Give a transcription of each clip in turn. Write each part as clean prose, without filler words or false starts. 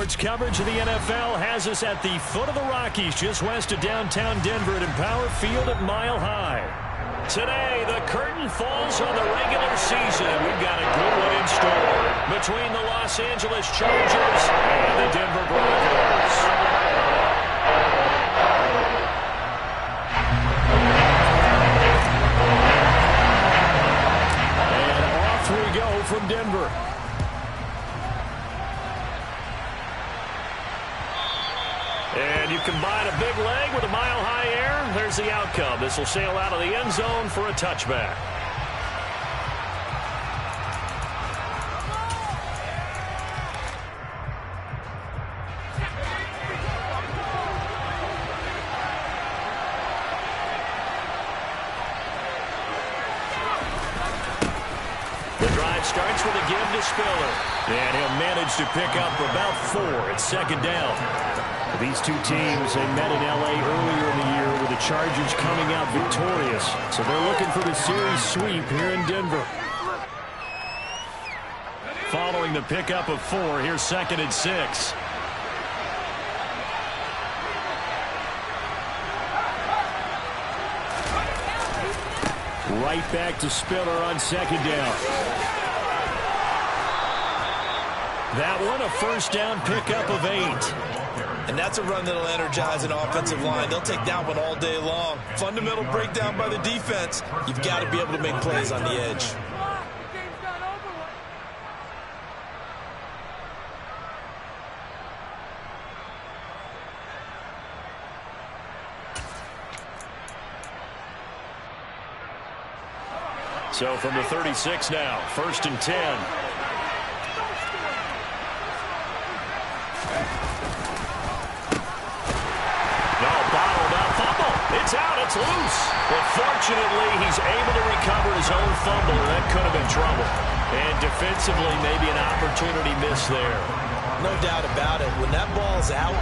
Sports coverage of the NFL has us at the foot of the Rockies, just west of downtown Denver at Empower Field at Mile High. Today, the curtain falls on the regular season. We've got a good one in store between the Los Angeles Chargers and the Denver Broncos. And off we go from Denver. And you combine a big leg with a mile-high air, there's the outcome. This will sail out of the end zone for a touchback. The drive starts with a give to Spiller. And he'll manage to pick up about 4 at second down. These two teams, they met in L.A. earlier in the year with the Chargers coming out victorious. So they're looking for the series sweep here in Denver. Following the pickup of 4, here's 2nd and 6. Right back to Spiller on 2nd down. That one, a first down pickup of 8. And that's a run that'll energize an offensive line. They'll take that one all day long. Fundamental breakdown by the defense. You've got to be able to make plays on the edge. So from the 36 now, 1st and 10. It's out. It's loose. But fortunately, he's able to recover his own fumble. That could have been trouble. And defensively, maybe an opportunity missed there. No doubt about it. When that ball's out,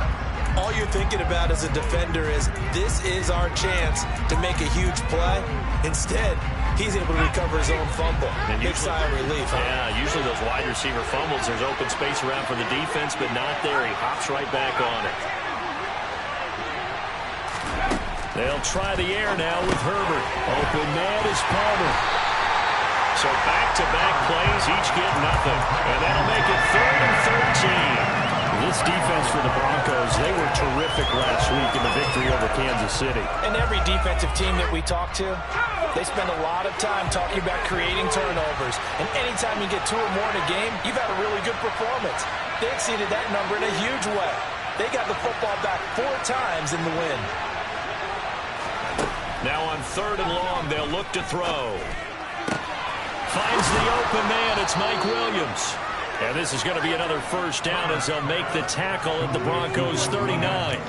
all you're thinking about as a defender is, this is our chance to make a huge play. Instead, he's able to recover his own fumble. And big sigh of relief. Huh? Yeah, usually those wide receiver fumbles, there's open space around for the defense, but not there. He hops right back on it. They'll try the air now with Herbert. Open man is Palmer. So back-to-back plays, each get nothing. And that'll make it 3rd and 13. This defense for the Broncos, they were terrific last week in the victory over Kansas City. And every defensive team that we talk to, they spend a lot of time talking about creating turnovers. And anytime you get 2 or more in a game, you've had a really good performance. They exceeded that number in a huge way. They got the football back 4 times in the win. Now on 3rd and long, they'll look to throw. Finds the open man. It's Mike Williams. And this is going to be another first down as they'll make the tackle at the Broncos 39.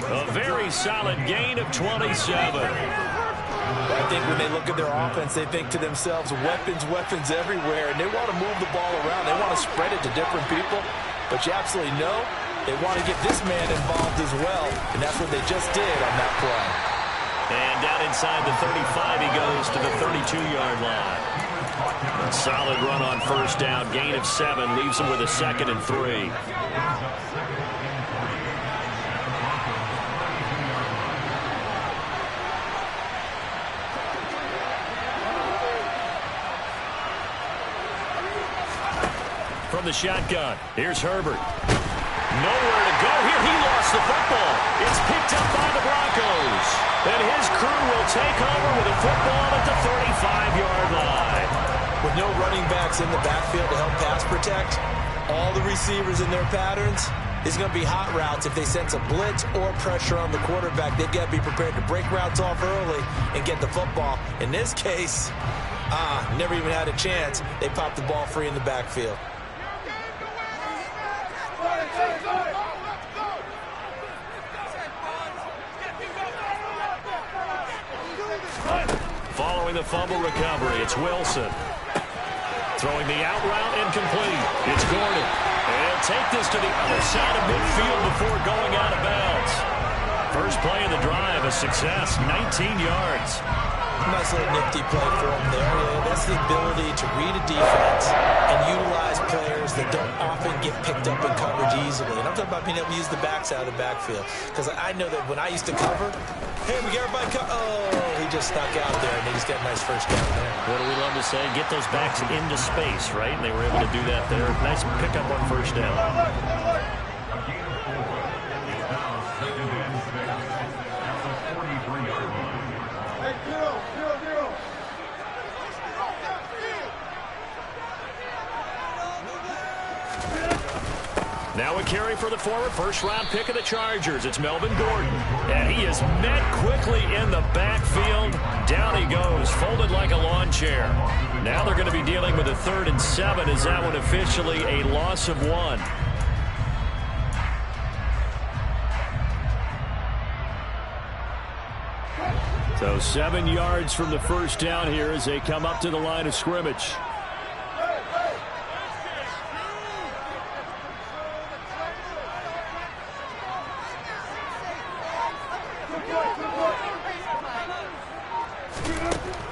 A very solid gain of 27. I think when they look at their offense, they think to themselves, weapons everywhere. And they want to move the ball around. They want to spread it to different people. But you absolutely know they want to get this man involved as well. And that's what they just did on that play. And down inside the 35, he goes to the 32-yard line. A solid run on first down. Gain of 7 leaves him with a 2nd and 3. From the shotgun, here's Herbert. Nowhere to go here. He lost the football. It's picked up by the Broncos. And his crew will take over with a football at the 35-yard line. With no running backs in the backfield to help pass protect, all the receivers in their patterns, it's going to be hot routes. If they sense a blitz or pressure on the quarterback, they've got to be prepared to break routes off early and get the football. In this case, never even had a chance. They popped the ball free in the backfield. Following the fumble recovery, it's Wilson. Throwing the out route incomplete. It's Gordon. And take this to the other side of midfield before going out of bounds. First play of the drive, a success, 19 yards. Nice little nifty play for him there. Yeah, that's the ability to read a defense and utilize players that don't often get picked up in coverage easily. And I'm talking about being able to use the backs out of the backfield. Because I know that when I used to cover, hey, we got everybody oh, he just snuck out there, and he just got a nice first down there. What do we love to say? Get those backs into space, right? And they were able to do that there. Nice pickup on first down. Now a carry for the former first-round pick of the Chargers. It's Melvin Gordon. And he is met quickly in the backfield. Down he goes, folded like a lawn chair. Now they're going to be dealing with a 3rd and 7. Is that one officially a loss of 1? So 7 yards from the first down here as they come up to the line of scrimmage.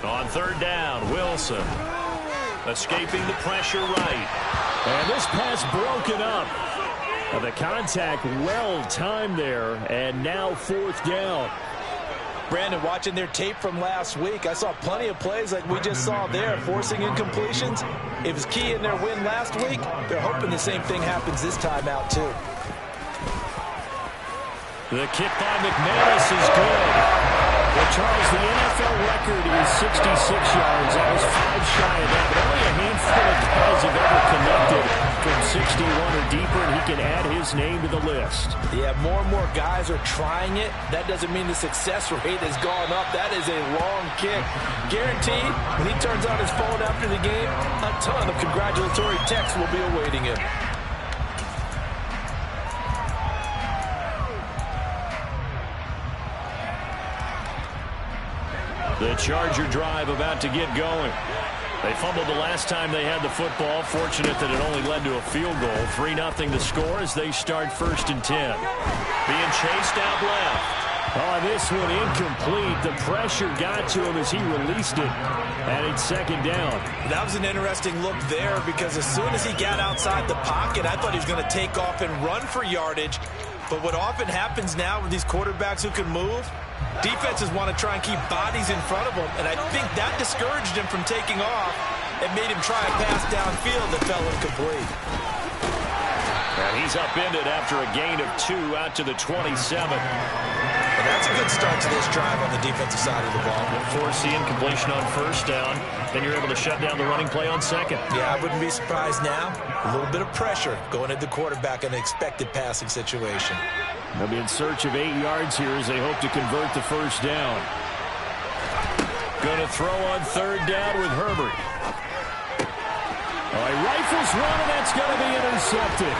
On 3rd down, Wilson escaping the pressure right. And this pass broken up. The contact well timed there, and now 4th down. Brandon, watching their tape from last week, I saw plenty of plays like we just saw there, forcing incompletions. It was key in their win last week. They're hoping the same thing happens this time out, too. The kick by McManus is good. Well, Charles, the NFL record is 66 yards. That was 5 shy of that, but only a handful of guys have ever connected from 61 or deeper, and he can add his name to the list. Yeah, more and more guys are trying it. That doesn't mean the success rate has gone up. That is a long kick. Guaranteed, when he turns on his phone after the game, a ton of congratulatory texts will be awaiting him. The Charger drive about to get going. They fumbled the last time they had the football. Fortunate that it only led to a field goal. 3-0 to score as they start 1st and 10. Being chased out left. Oh, this one incomplete. The pressure got to him as he released it. And it's 2nd down. That was an interesting look there because as soon as he got outside the pocket, I thought he was going to take off and run for yardage. But what often happens now with these quarterbacks who can move, defenses want to try and keep bodies in front of them, and I think that discouraged him from taking off and made him try a pass downfield that fell incomplete. And he's upended after a gain of 2 out to the 27. And that's a good start to this drive on the defensive side of the ball. Force the incompletion on 1st down, then you're able to shut down the running play on 2nd. Yeah, I wouldn't be surprised now. A little bit of pressure going at the quarterback in an expected passing situation. They'll be in search of 8 yards here as they hope to convert the 1st down. Going to throw on 3rd down with Herbert. He rifles one, and that's going to be intercepted.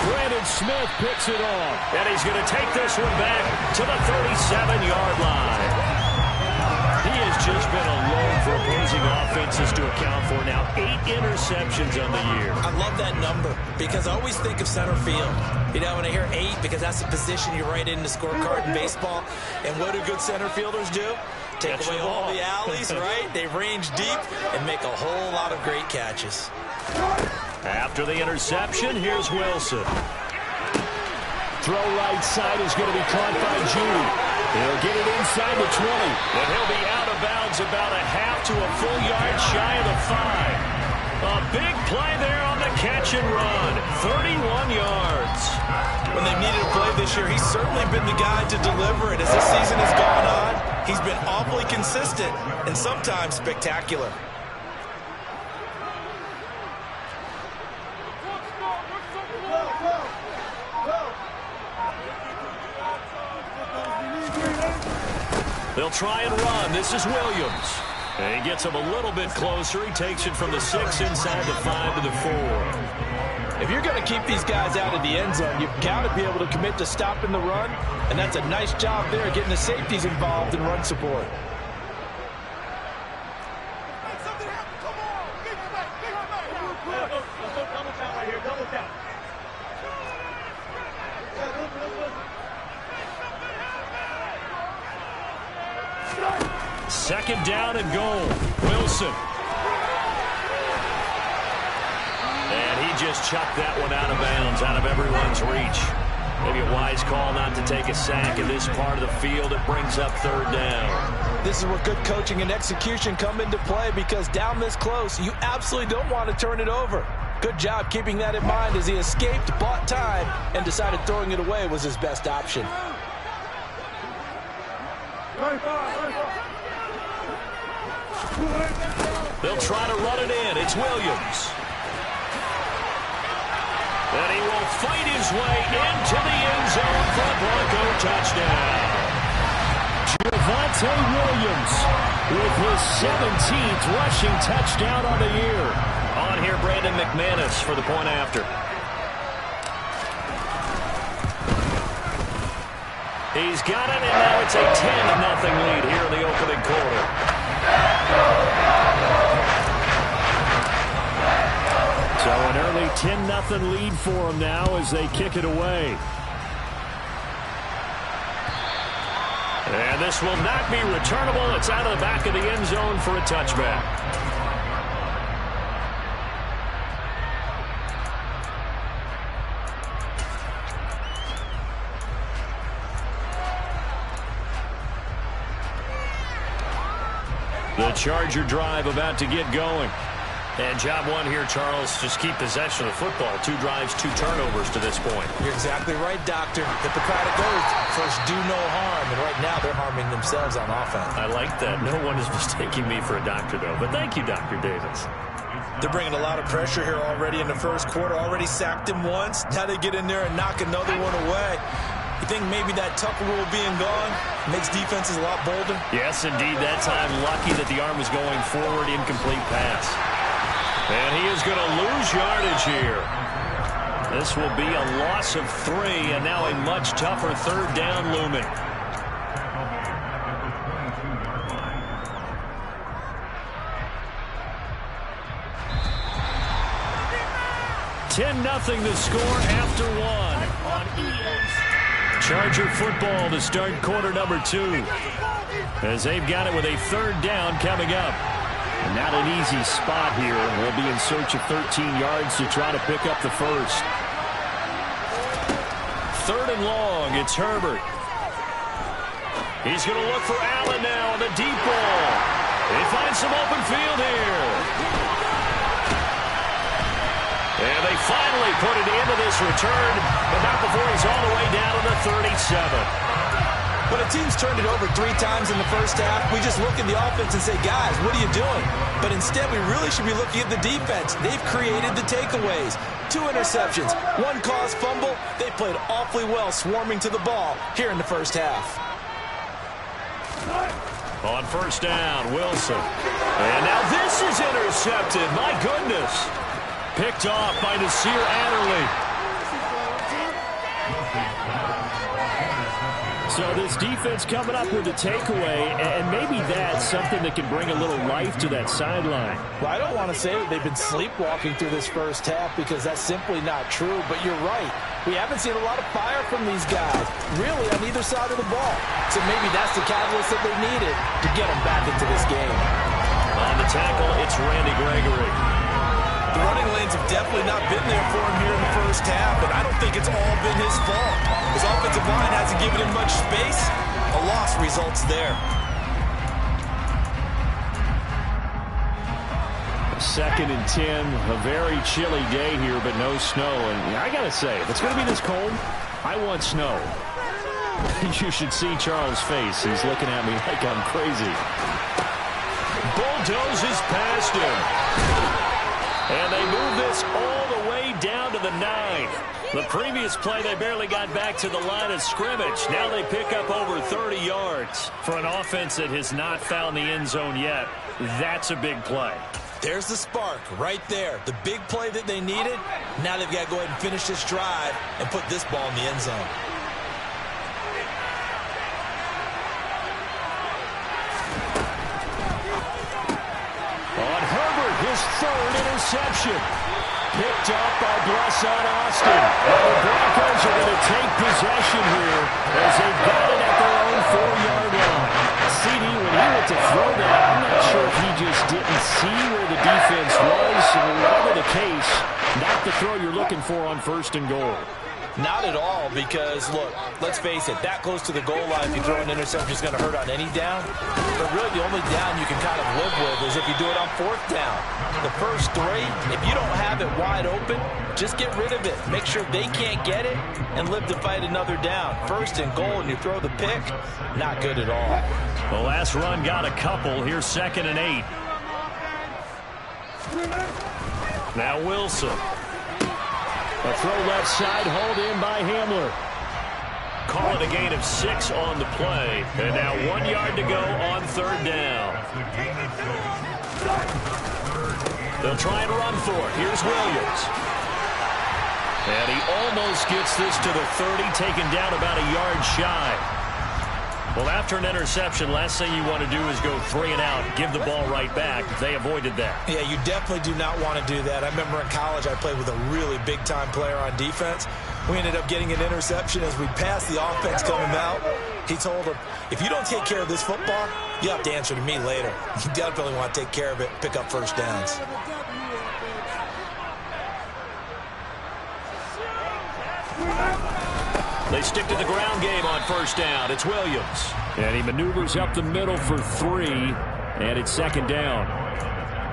Brandon Smith picks it off, and he's going to take this one back to the 37-yard line. He has just been a load for opposing offenses to account for now. 8 interceptions on the year. I love that number because I always think of center field. You know, when I hear 8, because that's the position you write in the scorecard in baseball. And what do good center fielders do? Take away all the alleys, right? They range deep and make a whole lot of great catches. After the interception, here's Wilson. Throw right side is going to be caught by Judy. He'll get it inside the 20. And he'll be out of bounds about a half to a full yard shy of the 5. A big play there on the catch and run. 31 yards. When they've needed a play this year, he's certainly been the guy to deliver it. As this season has gone on, he's been awfully consistent and sometimes spectacular. They'll try and run. This is Williams. And he gets him a little bit closer. He takes it from the 6 inside the 5 to the 4. If you're going to keep these guys out of the end zone, you've got to be able to commit to stopping the run, and that's a nice job there getting the safeties involved in run support. Second down and goal. Wilson. And he just chucked that one out of bounds, out of everyone's reach. Maybe a wise call not to take a sack in this part of the field. It brings up third down. This is where good coaching and execution come into play, because down this close, you absolutely don't want to turn it over. Good job keeping that in mind as he escaped, bought time, and decided throwing it away was his best option. They'll try to run it in. It's Williams. And he will fight his way into the end zone for a Bronco touchdown. Javonte Williams with his 17th rushing touchdown on the year. On here, Brandon McManus for the point after. He's got it, and now it's a 10-0 lead here in the opening quarter. So an early 10-0 lead for them now as they kick it away. And this will not be returnable. It's out of the back of the end zone for a touchback. The Charger drive about to get going. And job one here, Charles, just keep possession of the football. 2 drives, 2 turnovers to this point. You're exactly right, Doctor. Hippocratic oath, first do no harm, and right now they're harming themselves on offense. I like that. No one is mistaking me for a doctor, though. But thank you, Dr. Davis. They're bringing a lot of pressure here already in the first quarter. Already sacked him once. Now they get in there and knock another one away. You think maybe that Tucker rule being gone makes defenses a lot bolder? Yes, indeed. That time, lucky that the arm was going forward, incomplete pass. And he is going to lose yardage here. This will be a loss of 3, and now a much tougher third down looming. (10-0) the score after 1 on Charger football to start quarter number 2. As they've got it with a third down coming up. And not an easy spot here. They'll be in search of 13 yards to try to pick up the first. Third and long, it's Herbert. He's going to look for Allen now on the deep ball. He finds some open field here. And they finally put it into this return, but not before he's all the way down to the 37. When a team's turned it over 3 times in the first half, we just look at the offense and say, guys, what are you doing? But instead, we really should be looking at the defense. They've created the takeaways. 2 interceptions, 1 caused fumble. They played awfully well swarming to the ball here in the first half. On first down, Wilson. And now this is intercepted. My goodness. Picked off by Nasir Adderley. So this defense coming up with a takeaway, and maybe that's something that can bring a little life to that sideline. Well, I don't want to say that they've been sleepwalking through this first half, because that's simply not true, but you're right. We haven't seen a lot of fire from these guys, really, on either side of the ball. So maybe that's the catalyst that they needed to get them back into this game. On the tackle, it's Randy Gregory. The running lanes have definitely not been there for him here in the first half, and I don't think it's all been his fault. His offensive line hasn't given him much space. A loss results there. Second and 10, a very chilly day here, but no snow. And I got to say, if it's going to be this cold, I want snow. You should see Charles' face. He's looking at me like I'm crazy. Bulldozes past him. And they move this all the way down to the 9. The previous play, they barely got back to the line of scrimmage. Now they pick up over 30 yards. For an offense that has not found the end zone yet, that's a big play. There's the spark right there. The big play that they needed. Now they've got to go ahead and finish this drive and put this ball in the end zone. On Herbert, his third interception. Picked up by Blesson Austin. And the Broncos are going to take possession here as they've got it at their own 4-yard line. CD, when he went to throw looking for on 1st and goal? Not at all, because, look, let's face it, that close to the goal line, if you throw an interception, is going to hurt on any down. But really, the only down you can kind of live with is if you do it on 4th down. The first 3, if you don't have it wide open, just get rid of it. Make sure they can't get it and live to fight another down. 1st and goal, and you throw the pick, not good at all. The last run got a couple. Here's 2nd and 8. Now Wilson. A throw left side, hauled in by Hamler. Call it a gain of 6 on the play. And now 1 yard to go on 3rd down. They'll try and run for it. Here's Williams. And he almost gets this to the 30, taken down about a yard shy. Well, after an interception, last thing you want to do is go 3 and out, give the ball right back. They avoided that. Yeah, you definitely do not want to do that. I remember in college I played with a really big-time player on defense. We ended up getting an interception as we passed the offense coming out. He told him, if you don't take care of this football, you have to answer to me later. You definitely want to take care of it, pick up 1st downs. They stick to the ground game on 1st down. It's Williams. And he maneuvers up the middle for 3, and it's 2nd down.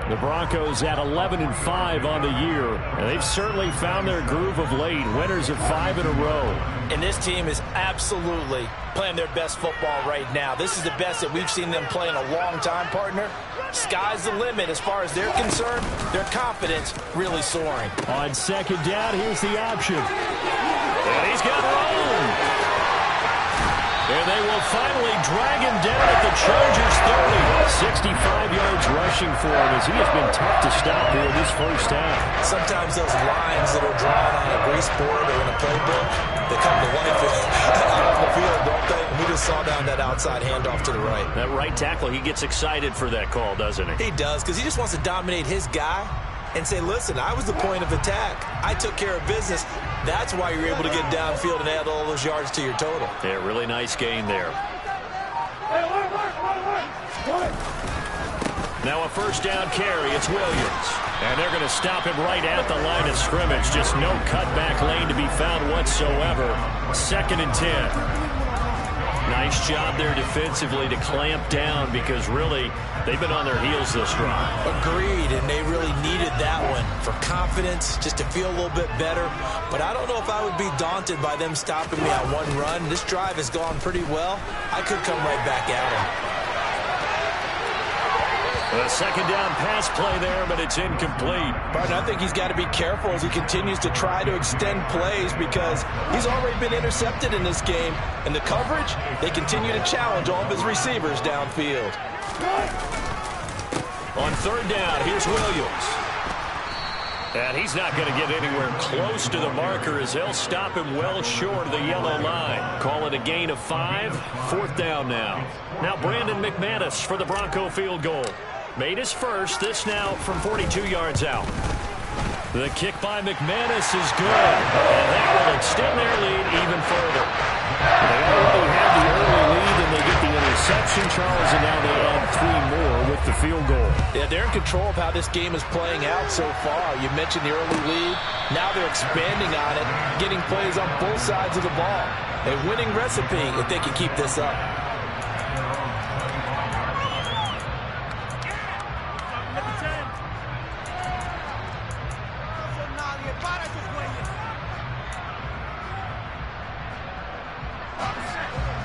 The Broncos at 11-5 on the year, and they've certainly found their groove of late. Winners of 5 in a row. And this team is absolutely playing their best football right now. This is the best that we've seen them play in a long time, partner. Sky's the limit as far as they're concerned. Their confidence really soaring. On 2nd down, here's the option. And he's got room. And they will finally drag him down at the Chargers' 30. 65 yards rushing for him as he has been tough to stop here this first half. Sometimes those lines that are drawn on a grease board or in a playbook, they come to life out on the field, don't they? And we just saw down that outside handoff to the right. That right tackle, he gets excited for that call, doesn't he? He does, because he just wants to dominate his guy and say, listen, I was the point of attack. I took care of business. That's why you're able to get downfield and add all those yards to your total. Yeah, really nice gain there. Now a 1st down carry. It's Williams. And they're going to stop him right at the line of scrimmage. Just no cutback lane to be found whatsoever. 2nd and 10. Nice job there defensively to clamp down because really they've been on their heels this drive. Agreed, and they really needed that one for confidence, just to feel a little bit better. But I don't know if I would be daunted by them stopping me on one run. This drive has gone pretty well. I could come right back at them. A 2nd down pass play there, but it's incomplete. But I think he's got to be careful as he continues to try to extend plays because he's already been intercepted in this game. And the coverage, they continue to challenge all of his receivers downfield. On 3rd down, here's Williams. And he's not going to get anywhere close to the marker as they'll stop him well short of the yellow line. Call it a gain of 5. 4th down now. Now Brandon McManus for the Bronco field goal. Made his first, this now from 42 yards out. The kick by McManus is good, and that will extend their lead even further. They already have the early lead, and they get the interception, Charles, and now they add 3 more with the field goal. Yeah, they're in control of how this game is playing out so far. You mentioned the early lead. Now they're expanding on it, getting plays on both sides of the ball. A winning recipe if they can keep this up.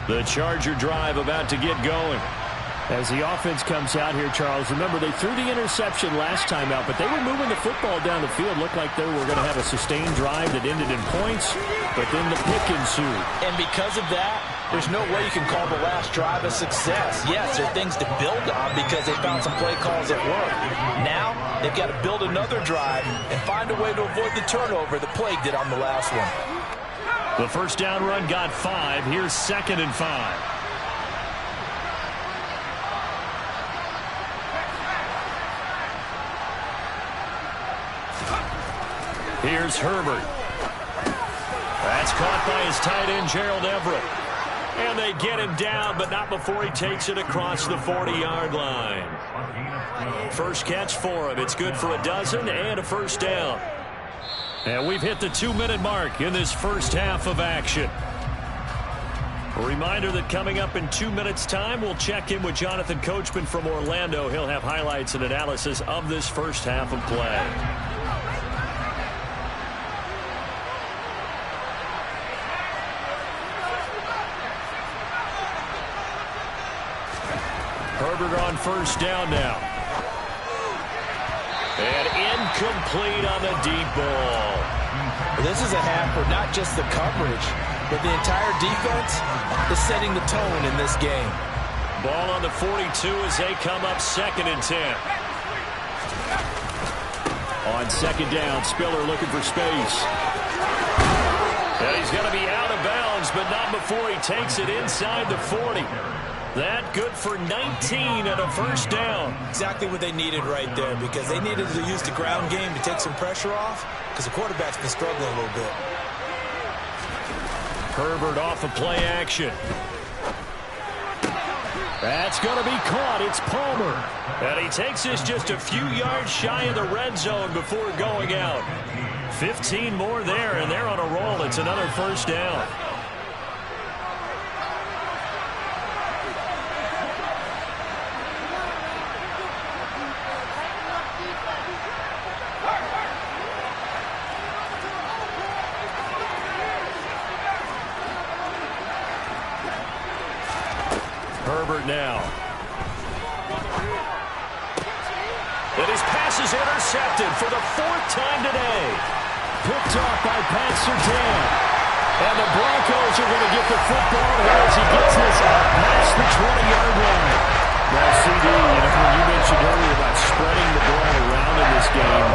The Charger drive about to get going. As the offense comes out here, Charles, remember they threw the interception last time out, but they were moving the football down the field. Looked like they were going to have a sustained drive that ended in points, but then the pick ensued. And because of that, there's no way you can call the last drive a success. Yes, there are things to build on because they found some play calls that work. Now, they've got to build another drive and find a way to avoid the turnover that plagued it on the last one. The 1st down run got 5. Here's 2nd and 5. Here's Herbert. That's caught by his tight end, Gerald Everett. And they get him down, but not before he takes it across the 40-yard line. First catch for him. It's good for a dozen and a 1st down. And we've hit the 2-minute mark in this first half of action. A reminder that coming up in 2 minutes' time, we'll check in with Jonathan Coachman from Orlando. He'll have highlights and analysis of this first half of play. Herbert on first down now. And incomplete on the deep ball. Well, this is a half for not just the coverage, but the entire defense is setting the tone in this game. Ball on the 42 as they come up 2nd and 10. On 2nd down, Spiller looking for space. And he's going to be out of bounds, but not before he takes it inside the 40. That good for 19 and a first down. Exactly what they needed right there, because they needed to use the ground game to take some pressure off, because the quarterback's been struggling a little bit. Herbert off of play action. That's going to be caught. It's Palmer. And he takes this just a few yards shy of the red zone before going out. 15 more there, and they're on a roll. It's another first down. Herbert now. And his pass is intercepted for the 4th time today. Picked off by Pat Surtain. And the Broncos are going to get the football here as he gets this out past the 20-yard line. Now, CD, when you mentioned earlier about spreading the ball around in this game,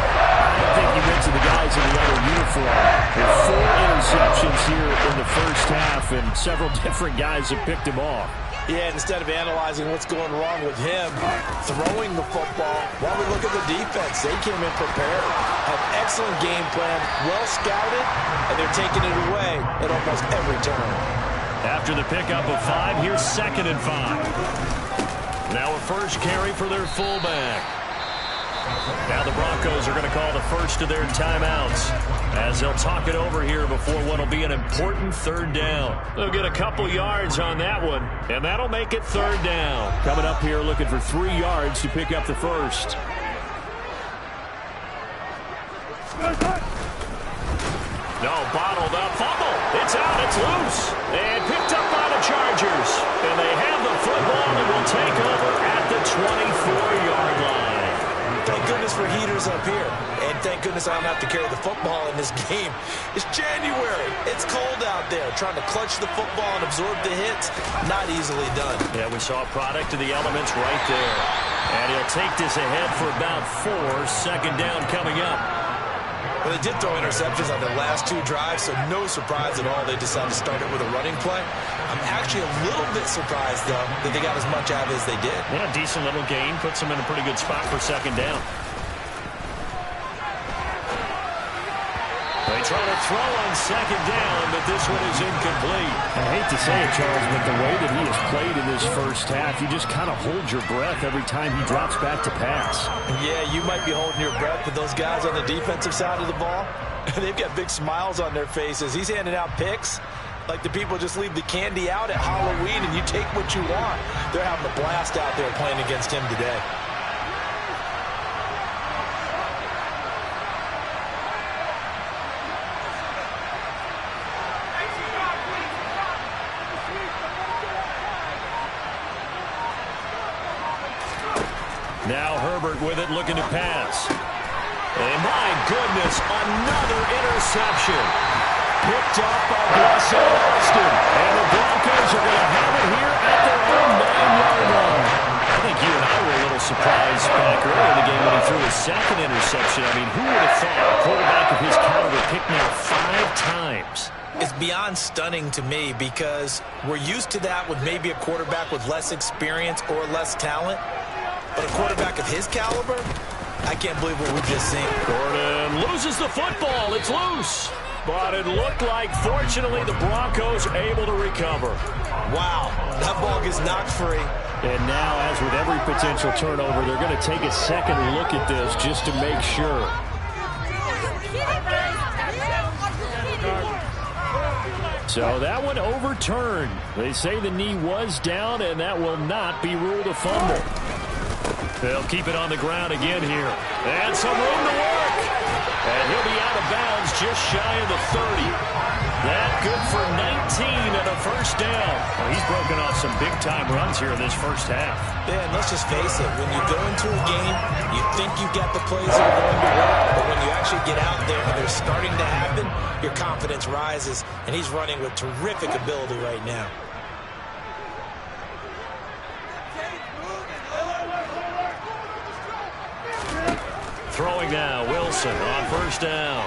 I think you mentioned the guys in the other uniform. There are 4 interceptions here in the first half, and several different guys have picked him off. Yeah, instead of analyzing what's going wrong with him, throwing the football, while we look at the defense, they came in prepared, have excellent game plan, well scouted, and they're taking it away at almost every turn. After the pickup of 5, here's 2nd and 5. Now a first carry for their fullback. Now the Broncos are going to call the first of their timeouts as they'll talk it over here before what will be an important 3rd down. They'll get a couple yards on that one, and that'll make it 3rd down. Coming up here looking for 3 yards to pick up the first. No, bottled up, fumble. It's out, it's loose. And picked up by the Chargers. And they have the football and will take over at the 24-yard line. Thank goodness for heaters up here. And thank goodness I don't have to carry the football in this game. It's January. It's cold out there. Trying to clutch the football and absorb the hits, not easily done. Yeah, we saw a product of the elements right there. And he'll take this ahead for about 4. 2nd down coming up. Well, they did throw interceptions on their last 2 drives, so no surprise at all they decided to start it with a running play. I'm actually a little bit surprised, though, that they got as much out of it as they did. Yeah, decent little gain. Puts them in a pretty good spot for 2nd down. They try to throw on 2nd down, but this one is incomplete. I hate to say it, Charles, but the way that he has played in this first half, you just kind of hold your breath every time he drops back to pass. Yeah, you might be holding your breath, but those guys on the defensive side of the ball, they've got big smiles on their faces. He's handing out picks like the people just leave the candy out at Halloween and you take what you want. They're having a blast out there playing against him today. Now Herbert with it, looking to pass. And my goodness, another interception. Picked off by Russell Austin. And the Broncos are going to have it here at their own 9-yard line. I think you and I were a little surprised back early in the game when he threw his 2nd interception. I mean, who would have thought a quarterback of his caliber picked now 5 times? It's beyond stunning to me because we're used to that with maybe a quarterback with less experience or less talent. But a quarterback of his caliber, I can't believe what we've just seen. Gordon loses the football. It's loose. But it looked like, fortunately, the Broncos able to recover. Wow, that ball gets knocked free. And now, as with every potential turnover, they're going to take a second look at this just to make sure. So that one overturned. They say the knee was down, and that will not be ruled a fumble. They'll keep it on the ground again here. And some room to work. And he'll be out of bounds just shy of the 30. That good for 19 and a first down. Well, he's broken off some big-time runs here in this first half. Yeah, and let's just face it. When you go into a game, you think you've got the plays that are going to work, but when you actually get out there and they're starting to happen, your confidence rises, and he's running with terrific ability right now. Throwing now, Wilson on first down.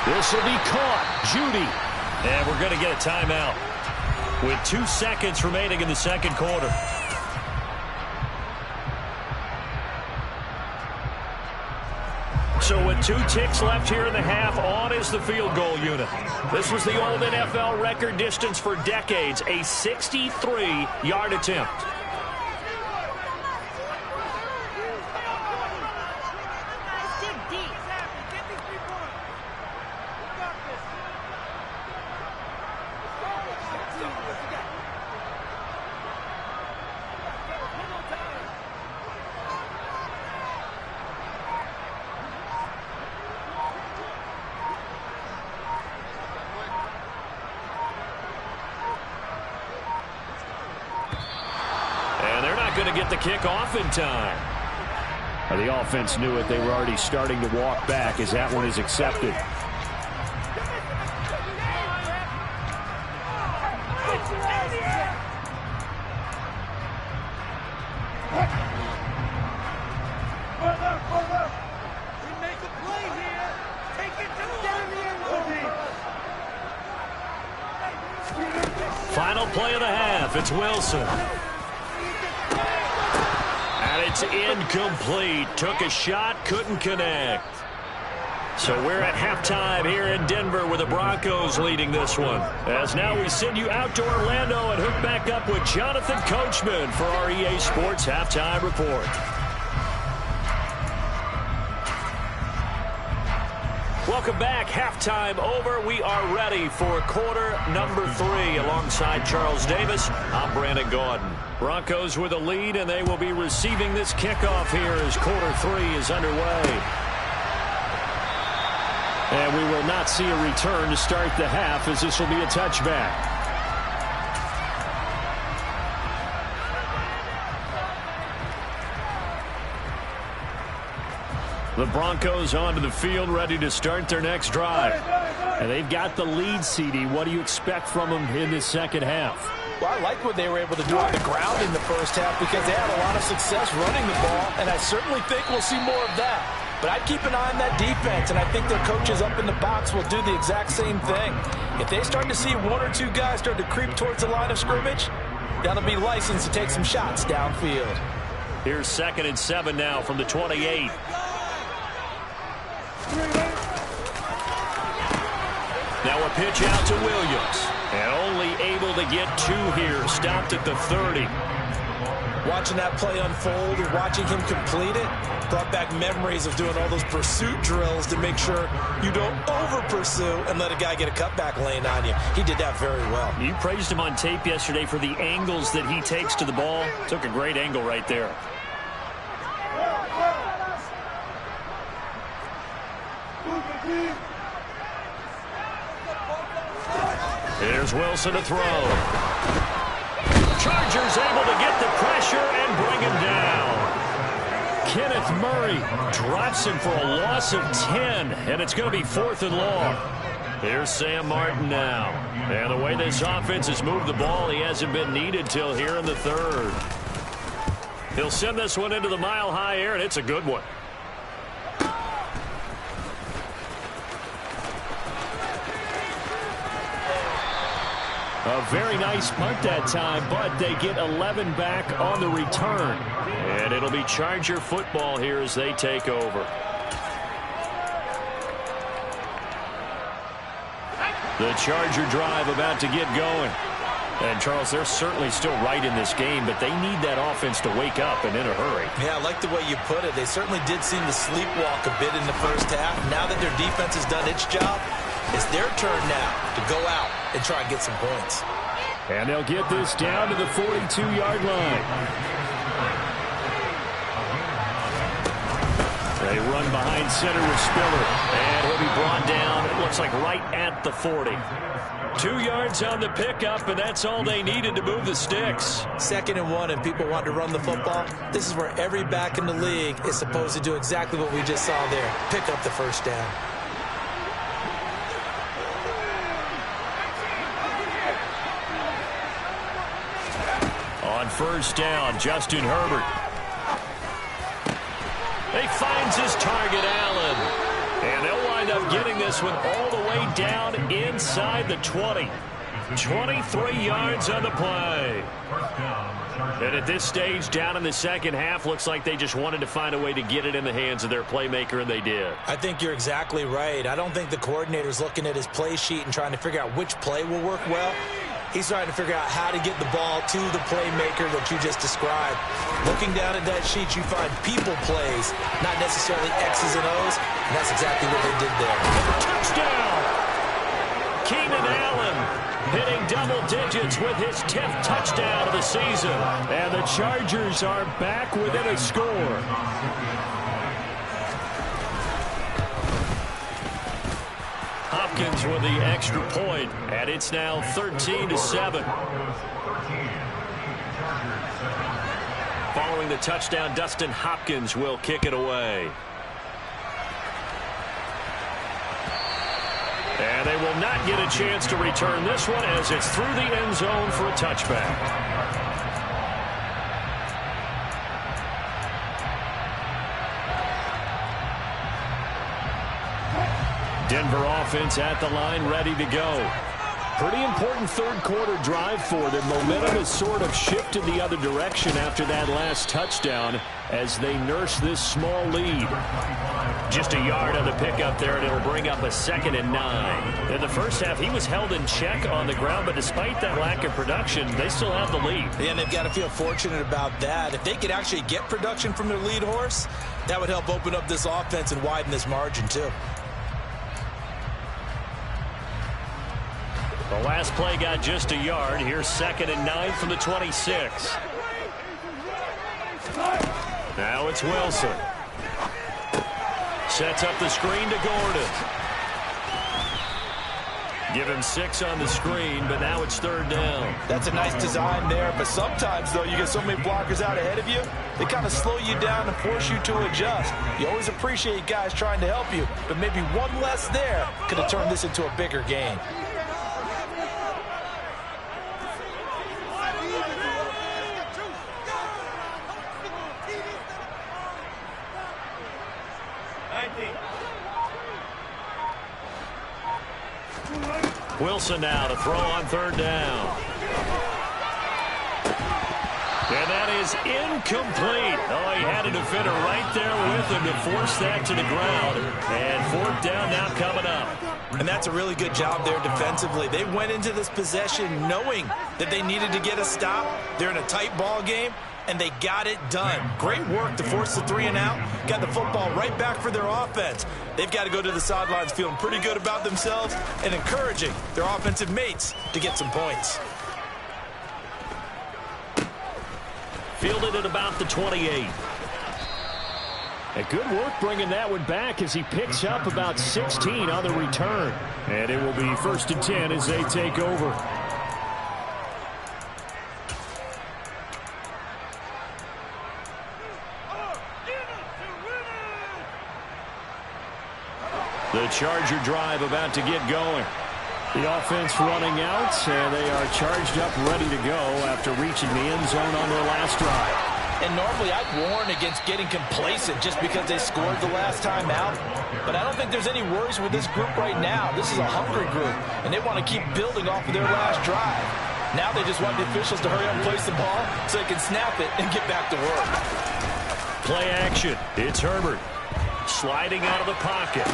This will be caught. Judy. And we're going to get a timeout with 2 seconds remaining in the second quarter. So with 2 ticks left here in the half, on is the field goal unit. This was the old NFL record distance for decades, a 63-yard attempt. Going to get the kick off in time. The offense knew it. They were already starting to walk back as that one is accepted. Final play of the half. It's Wilson. It's incomplete. Took a shot, couldn't connect. So we're at halftime here in Denver with the Broncos leading this one. As now we send you out to Orlando and hook back up with Jonathan Coachman for our EA Sports Halftime Report. Welcome back. Halftime over. We are ready for quarter number 3. Alongside Charles Davis, I'm Brandon Gaudin. Broncos with a lead, and they will be receiving this kickoff here as quarter 3 is underway. And we will not see a return to start the half, as this will be a touchback. The Broncos onto the field, ready to start their next drive. And they've got the lead, CD. What do you expect from them in this second half? Well, I like what they were able to do on the ground in the first half because they had a lot of success running the ball, and I certainly think we'll see more of that. But I'd keep an eye on that defense, and I think their coaches up in the box will do the exact same thing. If they start to see 1 or 2 guys start to creep towards the line of scrimmage, that'll be licensed to take some shots downfield. Here's 2nd and 7 now from the 28. Now a pitch out to Williams. And only able to get 2 here. Stopped at the 30. Watching that play unfold and watching him complete it brought back memories of doing all those pursuit drills to make sure you don't over-pursue and let a guy get a cutback lane on you. He did that very well. You praised him on tape yesterday for the angles that he takes to the ball. Took a great angle right there. Here's Wilson to throw. Chargers able to get the pressure and bring him down. Kenneth Murray drops him for a loss of 10, and it's going to be 4th and long. Here's Sam Martin now. And the way this offense has moved the ball, he hasn't been needed till here in the 3rd. He'll send this one into the mile-high air, and it's a good one. A very nice punt that time, but they get 11 back on the return. And it'll be Charger football here as they take over. The Charger drive about to get going. And, Charles, they're certainly still right in this game, but they need that offense to wake up and in a hurry. Yeah, I like the way you put it. They certainly did seem to sleepwalk a bit in the first half. Now that their defense has done its job, It's their turn now to go out and try and get some points. And they'll get this down to the 42-yard line. They run behind center with Spiller. And he'll be brought down, it looks like right at the 40. 2 yards on the pickup, and that's all they needed to move the sticks. 2nd and 1, and people want to run the football. This is where every back in the league is supposed to do exactly what we just saw there. Pick up the first down. On first down, Justin Herbert. He finds his target, Allen. And they'll wind up getting this one all the way down inside the 20. 23 yards on the play. And at this stage, down in the second half, looks like they just wanted to find a way to get it in the hands of their playmaker, and they did. I think you're exactly right. I don't think the coordinator's looking at his play sheet and trying to figure out which play will work well. He's trying to figure out how to get the ball to the playmaker that you just described. Looking down at that sheet, you find people plays, not necessarily X's and O's, and that's exactly what they did there. Touchdown! Keenan Allen hitting double digits with his 10th touchdown of the season. And the Chargers are back within a score. Hopkins with the extra point, and it's now 13-7. Following the touchdown, Dustin Hopkins will kick it away. And they will not get a chance to return this one as it's through the end zone for a touchback. Denver offense at the line, ready to go. Pretty important third quarter drive for them. Momentum has sort of shifted the other direction after that last touchdown as they nurse this small lead. Just a yard on the pickup there, and it'll bring up a 2nd and 9. In the first half, he was held in check on the ground, but despite that lack of production, they still have the lead. And they've got to feel fortunate about that. If they could actually get production from their lead horse, that would help open up this offense and widen this margin too. The last play got just a yard. Here's 2nd and 9 from the 26. Now it's Wilson. Sets up the screen to Gordon. Give him 6 on the screen, but now it's 3rd down. That's a nice design there, but sometimes, though, you get so many blockers out ahead of you, they kind of slow you down and force you to adjust. You always appreciate guys trying to help you, but maybe one less there could have turned this into a bigger game. Wilson now to throw on 3rd down. And that is incomplete. Oh, he had a defender right there with him to force that to the ground. And 4th down now coming up. And that's a really good job there defensively. They went into this possession knowing that they needed to get a stop. They're in a tight ball game, and they got it done. Great work to force the 3 and out. Got the football right back for their offense. They've got to go to the sidelines feeling pretty good about themselves and encouraging their offensive mates to get some points. Fielded at about the 28. A good work bringing that one back as he picks up about 16 on the return. And it will be 1st and 10 as they take over. The Charger drive about to get going. The offense running out, and they are charged up, ready to go after reaching the end zone on their last drive. And normally I'd warn against getting complacent just because they scored the last time out. But I don't think there's any worries with this group right now. This is a hungry group, and they want to keep building off of their last drive. Now they just want the officials to hurry up and place the ball so they can snap it and get back to work. Play action. It's Herbert sliding out of the pocket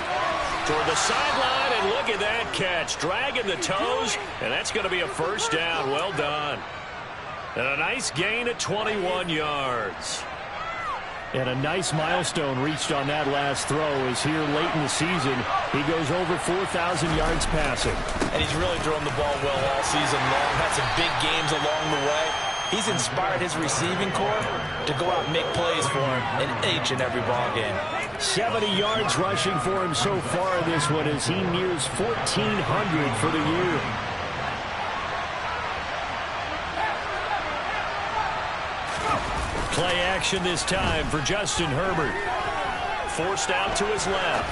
toward the sideline, and look at that catch. Dragging the toes, and that's going to be a 1st down. Well done. And a nice gain at 21 yards. And a nice milestone reached on that last throw as here late in the season, he goes over 4,000 yards passing. And he's really thrown the ball well all season long. Had some big games along the way. He's inspired his receiving corps to go out and make plays for him in each and every ball game. 70 yards rushing for him so far in this one as he nears 1,400 for the year. Play action this time for Justin Herbert. Forced out to his left.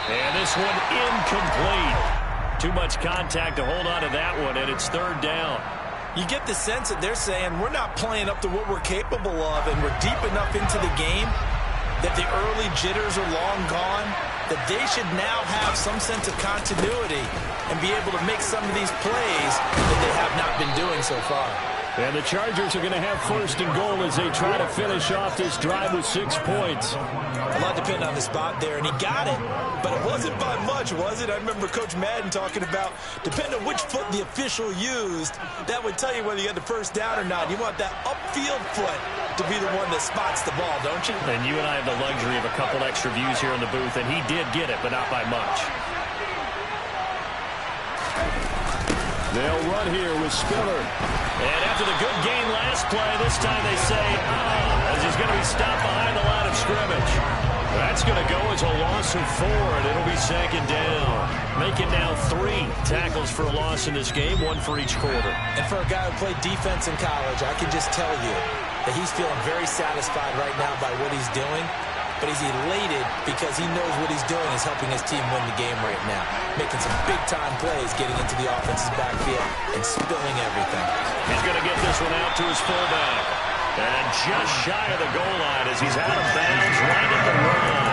And this one incomplete. Too much contact to hold on to that one, and it's third down. You get the sense that they're saying we're not playing up to what we're capable of, and we're deep enough into the game that the early jitters are long gone, that they should now have some sense of continuity and be able to make some of these plays that they have not been doing so far. And the Chargers are going to have first and goal as they try to finish off this drive with 6 points. A lot depended on the spot there, and he got it. But it wasn't by much, was it? I remember Coach Madden talking about, depending on which foot the official used, that would tell you whether you had the first down or not. You want that upfield foot to be the one that spots the ball, don't you? And you and I have the luxury of a couple extra views here in the booth, and he did get it, but not by much. They'll run here with Spiller. And after the good gain last play, this time they say, as he's going to be stopped behind the line of scrimmage. That's going to go as a loss of 4, and it'll be second down. Making now 3 tackles for a loss in this game, 1 for each quarter. And for a guy who played defense in college, I can just tell you that he's feeling very satisfied right now by what he's doing. But he's elated because he knows what he's doing is helping his team win the game right now. Making some big-time plays, getting into the offense's backfield, and spilling everything. He's going to get this one out to his fullback. And just shy of the goal line as he's out of bounds right at the line.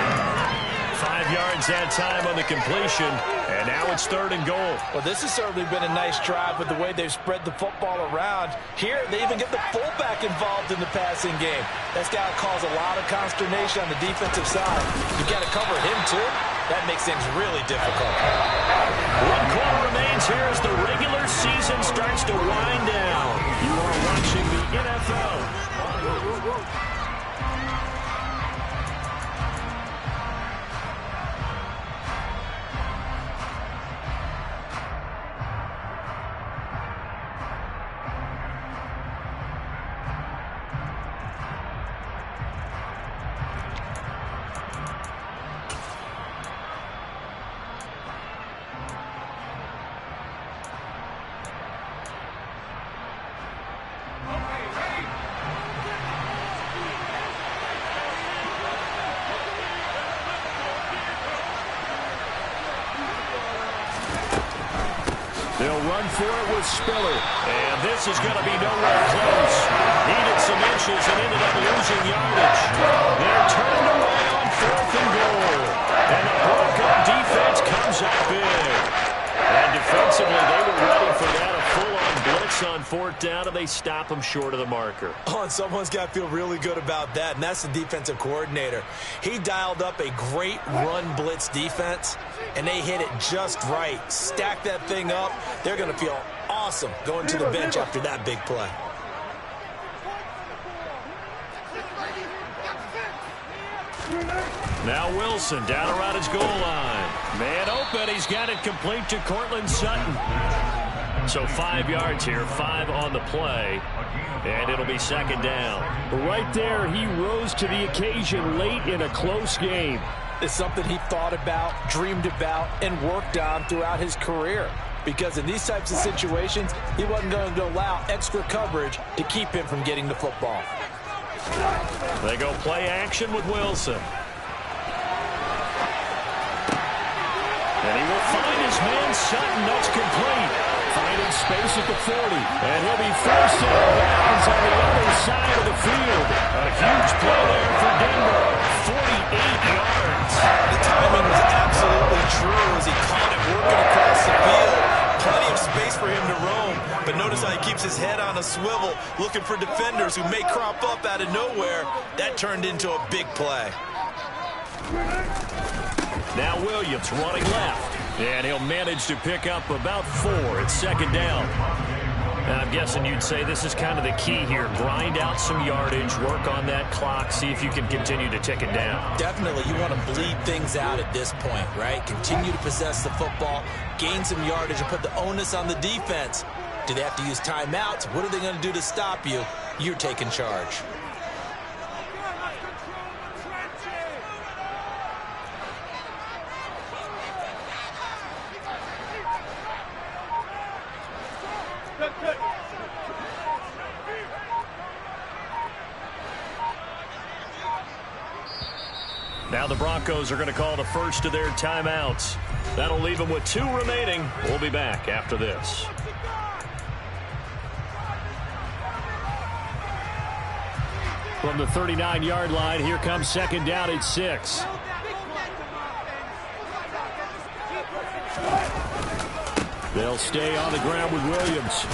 5 yards that time on the completion, and now it's third and goal. Well, this has certainly been a nice drive with the way they've spread the football around. Here, they even get the fullback involved in the passing game. That's got to cause a lot of consternation on the defensive side. You've got to cover him, too. That makes things really difficult. 1 quarter remains here as the regular season starts to wind down. You are watching the NFL. They'll run for it with Spiller. And this is going to be nowhere close. Needed some inches and ended up losing yardage. They're turned away on 4th and goal. And the Broncos defense comes up big. And defensively, they were ready for that. A full-on blitz on 4th down, and they stop them short of the marker. Oh, and someone's got to feel really good about that, and that's the defensive coordinator. He dialed up a great run blitz defense, and they hit it just right. Stack that thing up. They're going to feel awesome going to the bench after that big play. Now Wilson down around his goal line. Man open. He's got it complete to Cortland Sutton. So 5 yards here, 5 on the play, and it'll be second down. Right there, he rose to the occasion late in a close game. It's something he thought about, dreamed about, and worked on throughout his career. Because in these types of situations, he wasn't going to allow extra coverage to keep him from getting the football. They go play action with Wilson. And he will find his man Sutton. That's complete. Finding space at the 40. And he'll be forced out of bounds on the other side of the field. A huge play there for Denver. 48 yards. The timing was absolutely true as he caught it working across the field. Plenty of space for him to roam. But notice how he keeps his head on a swivel, looking for defenders who may crop up out of nowhere. That turned into a big play. Now Williams running left. And he'll manage to pick up about 4 at second down. I'm guessing you'd say this is kind of the key here. Grind out some yardage, work on that clock, see if you can continue to tick it down. Definitely, you want to bleed things out at this point, right? Continue to possess the football, gain some yardage, and put the onus on the defense. Do they have to use timeouts? What are they going to do to stop you? You're taking charge. Now the Broncos are going to call the first of their timeouts. That'll leave them with 2 remaining. We'll be back after this. From the 39-yard line, here comes second down at 6. They'll stay on the ground with Williams.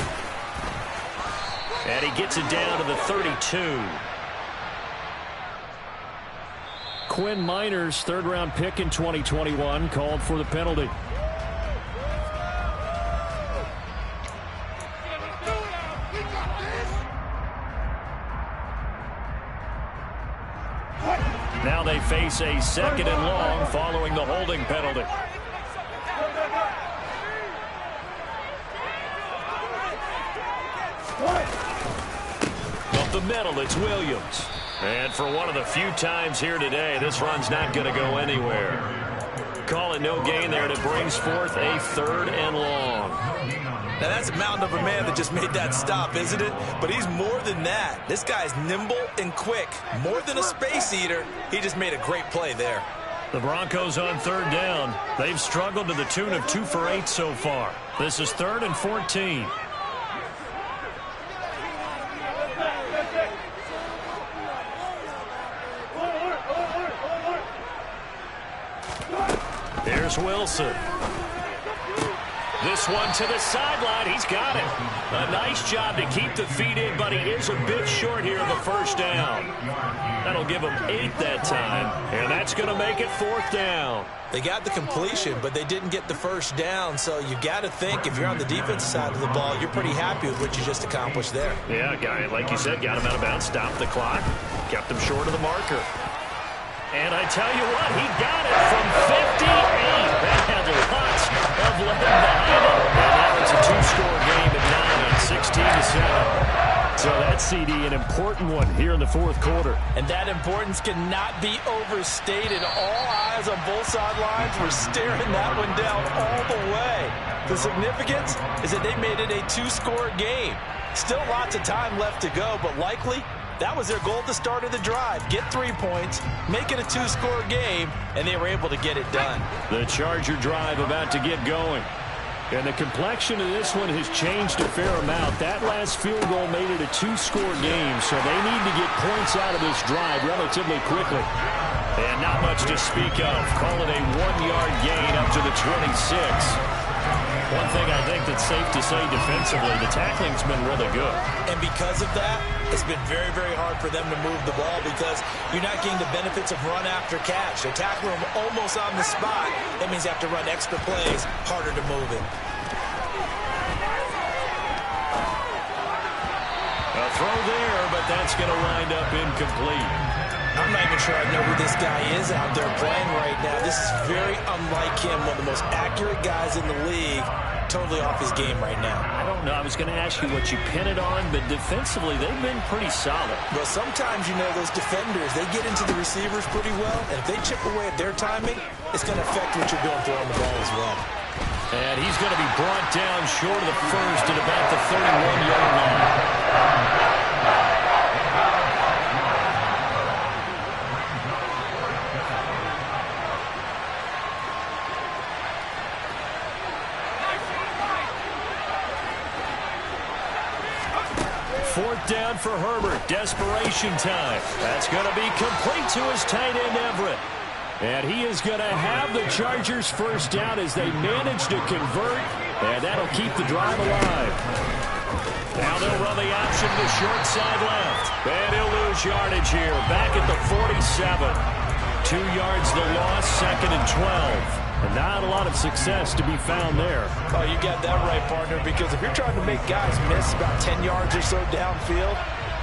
And he gets it down to the 32. Quinn Miners, third-round pick in 2021, called for the penalty. Now they face a second and long following the holding penalty. Up the middle, it's Williams. And for one of the few times here today, this run's not going to go anywhere. Call it no gain there, and it brings forth a third and long. Now that's a mountain of a man that just made that stop, isn't it? But he's more than that. This guy's nimble and quick. More than a space eater. He just made a great play there. The Broncos on third down. They've struggled to the tune of 2 for 8 so far. This is 3rd and 14. Here's Wilson. This one to the sideline. He's got it. A nice job to keep the feet in, but he is a bit short here of a first down. That'll give him 8 that time, and that's going to make it 4th down. They got the completion, but they didn't get the first down, so you got to think if you're on the defensive side of the ball, you're pretty happy with what you just accomplished there. Yeah, guy, like you said, got him out of bounds, stopped the clock, kept him short of the marker. And I tell you what, he got it from 58. That had lots of leg behind it. And now it's a 2-score game at 9, 16-7. So that CD, an important one here in the 4th quarter. And that importance cannot be overstated. All eyes on both sidelines were staring that one down all the way. The significance is that they made it a 2-score game. Still lots of time left to go, but likely that was their goal at the start of the drive. Get 3 points, make it a 2-score game, and they were able to get it done. The Charger drive about to get going. And the complexion of this one has changed a fair amount. That last field goal made it a 2-score game, so they need to get points out of this drive relatively quickly. And not much to speak of. Call it a 1-yard gain up to the 26. One thing I think that's safe to say defensively, the tackling's been really good. And because of that, it's been very, very hard for them to move the ball because you're not getting the benefits of run after catch. They tackle them almost on the spot. That means they have to run extra plays, harder to move it. A throw there, but that's going to wind up incomplete. I'm not even sure I know who this guy is out there playing right now. This is very unlike him, one of the most accurate guys in the league. Totally off his game right now. I don't know. I was going to ask you what you pin it on, but defensively, they've been pretty solid. Well, sometimes, you know, those defenders, they get into the receivers pretty well, and if they chip away at their timing, it's going to affect what you're doing throwing the ball as well. And he's going to be brought down short of the first at about the 31-yard line. Fourth down for Herbert. Desperation time. That's going to be complete to his tight end, Everett. And he is going to have the Chargers first down as they manage to convert. And that'll keep the drive alive. Now they'll run the option to the short side left. And he'll lose yardage here. Back at the 47. 2 yards the loss, 2nd and 12. And not a lot of success to be found there. Oh, you got that right, partner, because if you're trying to make guys miss about 10 yards or so downfield,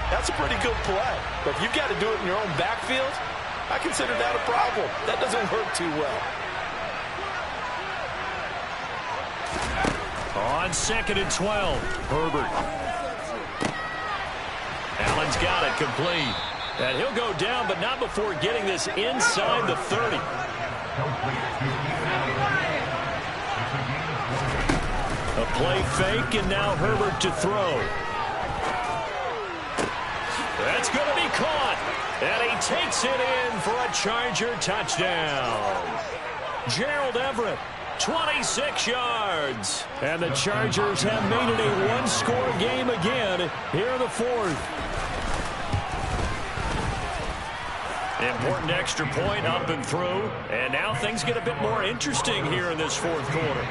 that's a pretty good play. But if you've got to do it in your own backfield, I consider that a problem. That doesn't work too well. On 2nd and 12, Herbert. Allen's got it complete. And he'll go down, but not before getting this inside the 30. A play fake, and now Herbert to throw. That's going to be caught. And he takes it in for a Charger touchdown. Gerald Everett, 26 yards. And the Chargers have made it a one-score game again here in the fourth. Important extra point up and through. And now things get a bit more interesting here in this fourth quarter.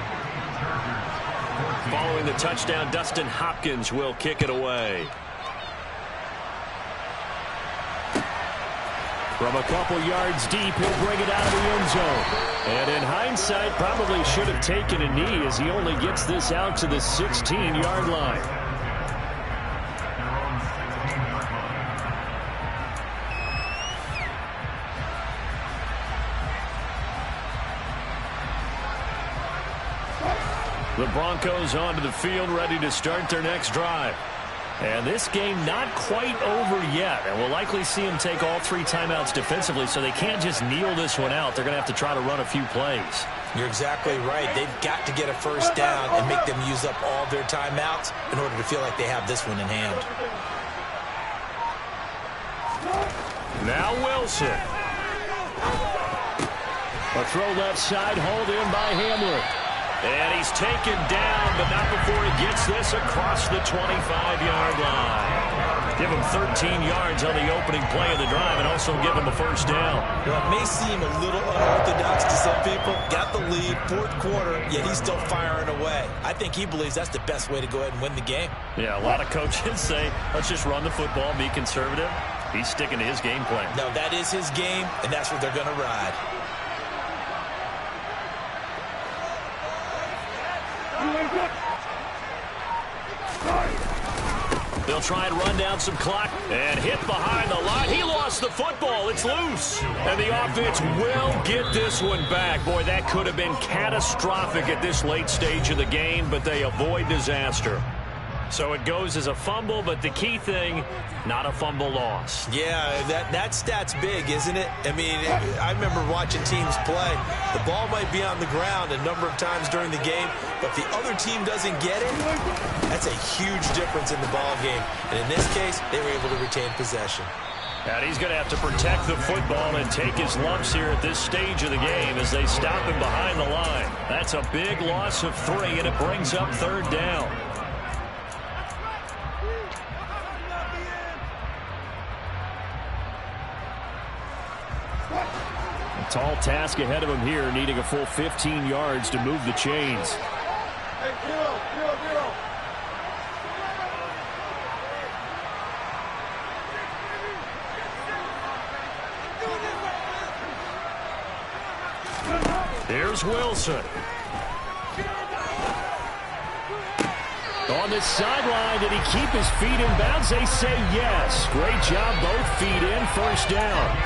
Following the touchdown, Dustin Hopkins will kick it away. From a couple yards deep, he'll bring it out of the end zone. And in hindsight, probably should have taken a knee as he only gets this out to the 16-yard line. The Broncos onto the field, ready to start their next drive. And this game not quite over yet. And we'll likely see them take all 3 timeouts defensively, so they can't just kneel this one out. They're going to have to try to run a few plays. You're exactly right. They've got to get a first down and make them use up all their timeouts in order to feel like they have this one in hand. Now Wilson. A throw left side, hauled in by Hamler. And he's taken down, but not before he gets this across the 25-yard line. Give him 13 yards on the opening play of the drive and also give him a first down. Well, it may seem a little unorthodox to some people. Got the lead, fourth quarter, yet he's still firing away. I think he believes that's the best way to go ahead and win the game. Yeah, a lot of coaches say, let's just run the football, be conservative. He's sticking to his game plan. No, that is his game, and that's what they're going to ride. They'll try and run down some clock and hit behind the line. He lost the football. It's loose. And the offense will get this one back. Boy, that could have been catastrophic at this late stage of the game, but they avoid disaster. So it goes as a fumble, but the key thing, not a fumble loss. Yeah, that stat's big, isn't it? I mean, I remember watching teams play. The ball might be on the ground a number of times during the game, but if the other team doesn't get it, that's a huge difference in the ball game. And in this case, they were able to retain possession. And he's going to have to protect the football and take his lumps here at this stage of the game as they stop him behind the line. That's a big loss of 3, and it brings up third down. Tall task ahead of him here, needing a full 15 yards to move the chains. Here's Wilson. On the sideline, did he keep his feet in bounds? They say yes. Great job, both feet in, first down.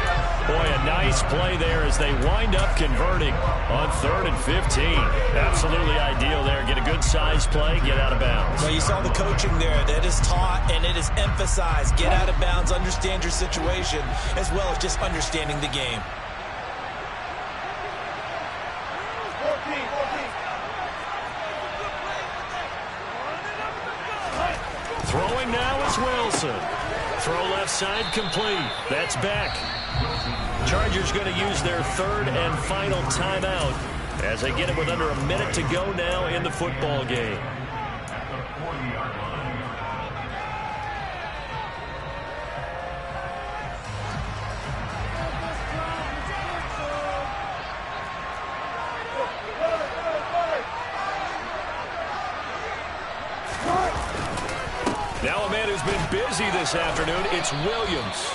Boy, a nice play there as they wind up converting on 3rd and 15. Absolutely ideal there. Get a good size play, get out of bounds. Well, you saw the coaching there. That is taught and it is emphasized. Get out of bounds, understand your situation, as well as just understanding the game. Throwing now is Wilson. Throw left side complete. That's back. Chargers going to use their 3rd and final timeout as they get it with under a minute to go now in the football game. Now a man who's been busy this afternoon, it's Williams.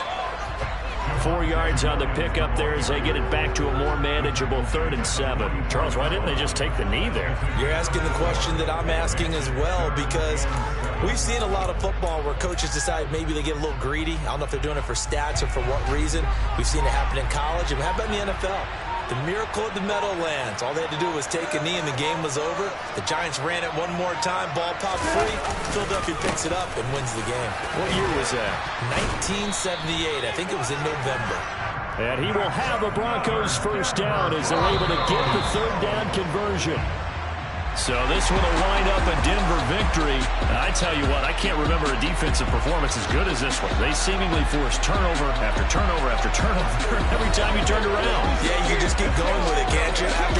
4 yards on the pickup there as they get it back to a more manageable 3rd and 7. Charles, why didn't they just take the knee there? You're asking the question that I'm asking as well, because we've seen a lot of football where coaches decide maybe they get a little greedy. I don't know if they're doing it for stats or for what reason. We've seen it happen in college. And how about in the NFL? The miracle of the Meadowlands. All they had to do was take a knee and the game was over. The Giants ran it one more time. Ball popped free. Philadelphia picks it up and wins the game. What year was that? 1978. I think it was in November. And he will have a Broncos first down as they're able to get the 3rd down conversion. So this one will wind up a Denver victory. And I tell you what, I can't remember a defensive performance as good as this one. They seemingly forced turnover after turnover after turnover every time you turned around. Yeah, you just keep going with it, can't you? After